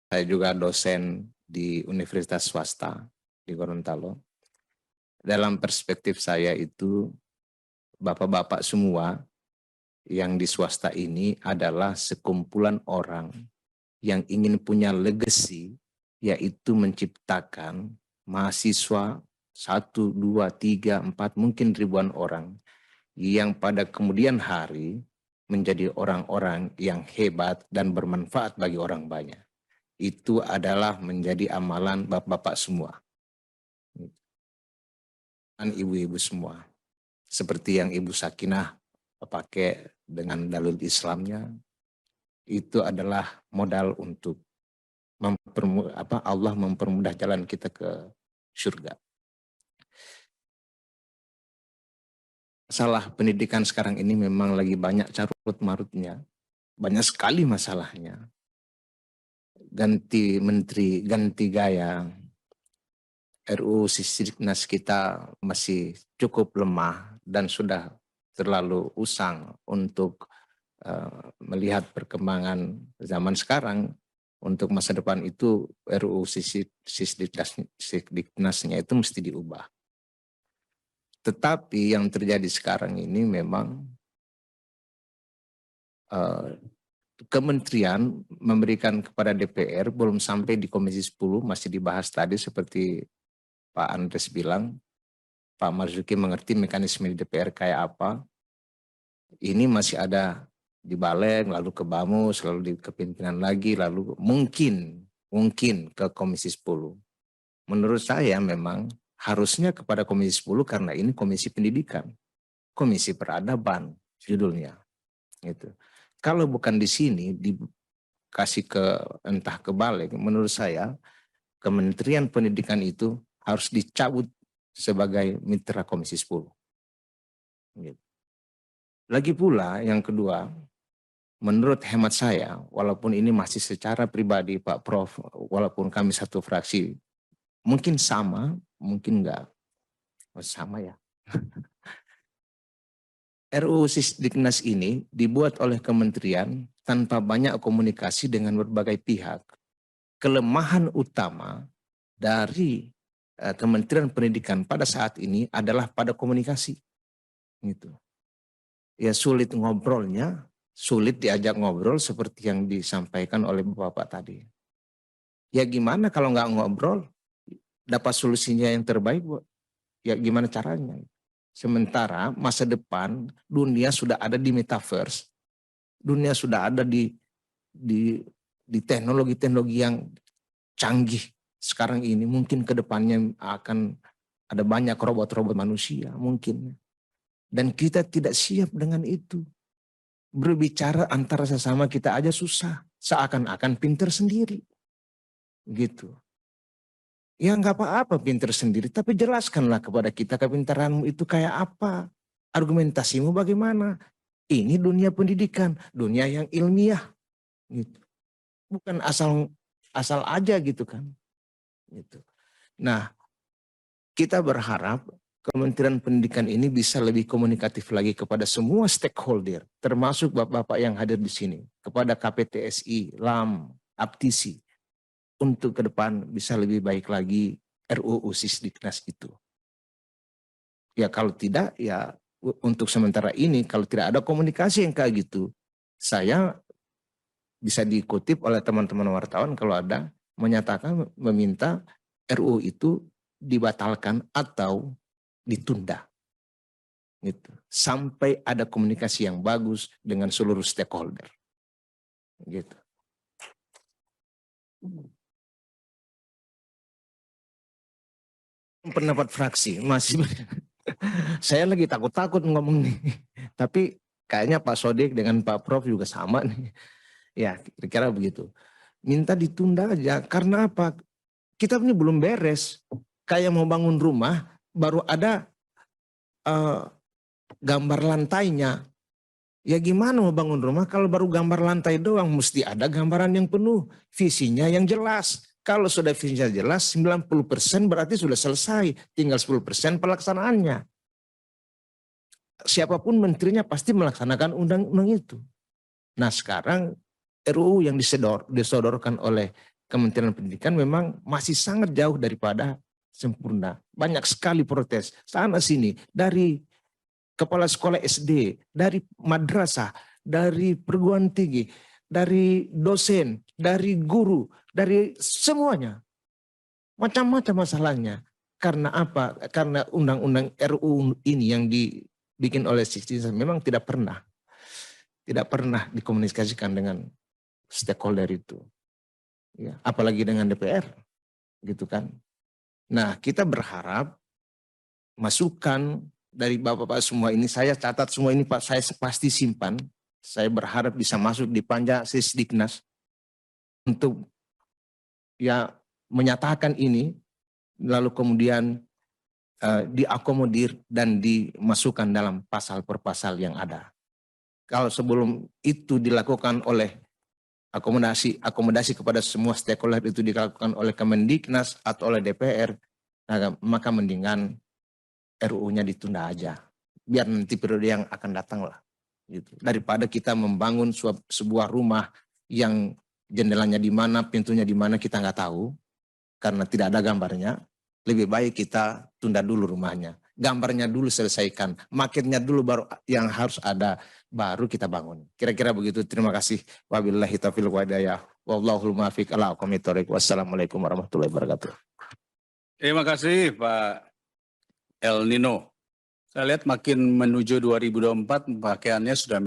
Saya juga dosen di universitas swasta di Gorontalo. Dalam perspektif saya itu, bapak-bapak semua yang di swasta ini adalah sekumpulan orang yang ingin punya legacy, yaitu menciptakan mahasiswa 1, 2, 3, 4, mungkin ribuan orang yang pada kemudian hari menjadi orang-orang yang hebat dan bermanfaat bagi orang banyak. Itu adalah menjadi amalan bapak-bapak semua dan ibu-ibu semua. Seperti yang Ibu Sakinah pakai dengan dalil Islamnya, itu adalah modal untuk Allah mempermudah jalan kita ke surga. Masalah pendidikan sekarang ini memang lagi banyak carut marutnya, banyak sekali masalahnya. Ganti menteri, ganti gaya, RUU Sisdiknas kita masih cukup lemah dan sudah terlalu usang untuk melihat perkembangan zaman sekarang. Untuk masa depan itu RUU Sisdiknasnya itu mesti diubah. Tetapi yang terjadi sekarang ini memang kementerian memberikan kepada DPR belum sampai di Komisi 10, masih dibahas tadi seperti Pak Andres bilang, Pak Marzuki mengerti mekanisme di DPR kayak apa. Ini masih ada di Balek, lalu ke Bamus, lalu di kepimpinan lagi, lalu mungkin ke Komisi 10. Menurut saya memang harusnya kepada Komisi 10 karena ini Komisi Pendidikan, Komisi Peradaban judulnya. Gitu. Kalau bukan di sini dikasih ke entah ke Balek, menurut saya Kementerian Pendidikan itu harus dicabut sebagai mitra Komisi 10. Gitu. Lagi pula yang kedua, menurut hemat saya, walaupun ini masih secara pribadi Pak Prof, walaupun kami satu fraksi, mungkin sama, mungkin enggak. Oh, sama ya. RUU Sisdiknas ini dibuat oleh kementerian tanpa banyak komunikasi dengan berbagai pihak. Kelemahan utama dari Kementerian Pendidikan pada saat ini adalah pada komunikasi. Gitu. Ya sulit ngobrolnya, sulit diajak ngobrol seperti yang disampaikan oleh Bapak tadi. Ya gimana kalau nggak ngobrol, dapat solusinya yang terbaik, ya gimana caranya? Sementara masa depan dunia sudah ada di metaverse, dunia sudah ada di teknologi-teknologi yang canggih sekarang ini. Mungkin ke depannya akan ada banyak robot-robot manusia mungkin. Dan kita tidak siap dengan itu. Berbicara antara sesama kita aja susah. Seakan-akan pinter sendiri. Gitu. Ya nggak apa-apa pinter sendiri, tapi jelaskanlah kepada kita kepintaranmu itu kayak apa. Argumentasimu bagaimana. Ini dunia pendidikan, dunia yang ilmiah. Gitu. Bukan asal aja gitu kan. Gitu. Nah, kita berharap Kementerian Pendidikan ini bisa lebih komunikatif lagi kepada semua stakeholder, termasuk bapak-bapak yang hadir di sini, kepada KPTSI, LAM, APTISI, untuk ke depan bisa lebih baik lagi RUU Sisdiknas itu. Ya kalau tidak, ya untuk sementara ini, kalau tidak ada komunikasi yang kayak gitu, saya bisa dikutip oleh teman-teman wartawan kalau ada menyatakan meminta RUU itu dibatalkan atau ditunda gitu sampai ada komunikasi yang bagus dengan seluruh stakeholder gitu. Pendapat fraksi masih saya lagi takut-takut ngomong nih, tapi kayaknya Pak Sodik dengan Pak Prof juga sama nih ya, kira-kira begitu, minta ditunda aja. Karena apa? Kita ini belum beres, kayak mau bangun rumah baru ada gambar lantainya. Ya gimana mau bangun rumah kalau baru gambar lantai doang, mesti ada gambaran yang penuh, visinya yang jelas. Kalau sudah visinya jelas, 90% berarti sudah selesai, tinggal 10% pelaksanaannya. Siapapun menterinya pasti melaksanakan undang-undang itu. Nah sekarang RUU yang disodorkan oleh Kementerian Pendidikan memang masih sangat jauh daripada sempurna. Banyak sekali protes sana sini dari kepala sekolah SD, dari madrasah, dari perguruan tinggi, dari dosen, dari guru, dari semuanya. Macam-macam masalahnya. Karena apa? Karena undang-undang RUU ini yang dibikin oleh Sixteen memang tidak pernah dikomunikasikan dengan stakeholder itu. Ya, apalagi dengan DPR, gitu kan. Nah, kita berharap masukan dari Bapak-Bapak semua ini, saya catat semua ini Pak, saya pasti simpan. Saya berharap bisa masuk di panja Sisdiknas untuk ya menyatakan ini, lalu kemudian diakomodir dan dimasukkan dalam pasal per pasal yang ada. Kalau sebelum itu dilakukan oleh akomodasi kepada semua stakeholder itu dilakukan oleh Kemendiknas atau oleh DPR, maka mendingan RUU-nya ditunda aja. Biar nanti periode yang akan datang lah. Gitu. Daripada kita membangun sebuah rumah yang jendelanya di mana, pintunya di mana kita nggak tahu, karena tidak ada gambarnya, lebih baik kita tunda dulu rumahnya. Gambarnya dulu selesaikan, maketnya dulu baru yang harus ada, baru kita bangun. Kira-kira begitu. Terima kasih. Wabillahi taufiq wal hidayah. Wallahul muwaffiq ala aqwamit thoriq. Wassalamualaikum warahmatullahi wabarakatuh. Terima kasih Pak El Nino. Saya lihat makin menuju 2024 pakaiannya sudah